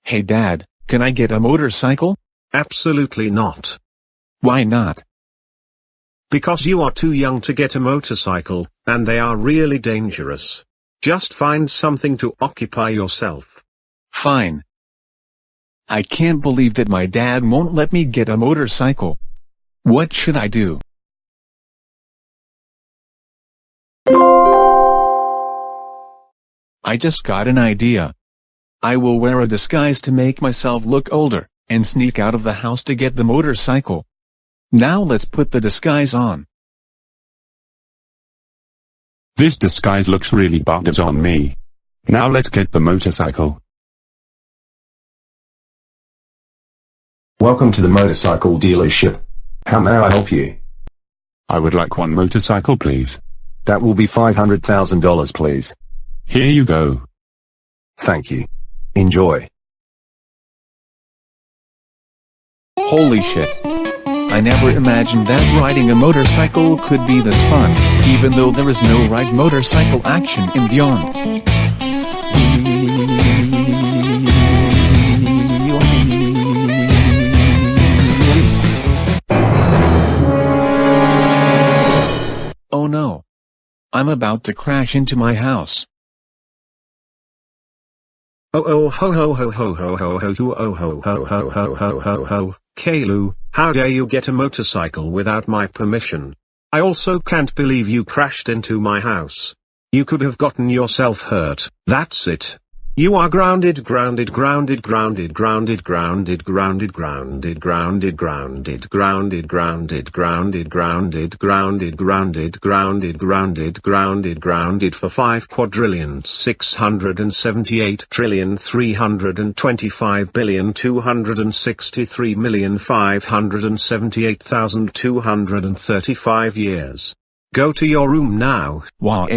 Hey Dad, can I get a motorcycle? Absolutely not. Why not? Because you are too young to get a motorcycle, and they are really dangerous. Just find something to occupy yourself. Fine. I can't believe that my dad won't let me get a motorcycle. What should I do? I just got an idea. I will wear a disguise to make myself look older, and sneak out of the house to get the motorcycle. Now let's put the disguise on. This disguise looks really badass on me. Now let's get the motorcycle. Welcome to the motorcycle dealership. How may I help you? I would like one motorcycle, please. That will be $500,000, please. Here you go. Thank you. Enjoy. Holy shit. I never imagined that riding a motorcycle could be this fun, even though there is no ride motorcycle action in Vyond. Oh no. I'm about to crash into my house. Oh ho ho ho ho ho ho ho ho oh ho ho ho ho ho ho ho. Cailou, how dare you get a motorcycle without my permission? I also can't believe you crashed into my house. You could have gotten yourself hurt. That's it. You are grounded, grounded, grounded, grounded, grounded, grounded, grounded, grounded, grounded, grounded, grounded, grounded, grounded, grounded, grounded, grounded, grounded, grounded, grounded, grounded for 5,378,325,263,578,235 years. Go to your room now. Wow.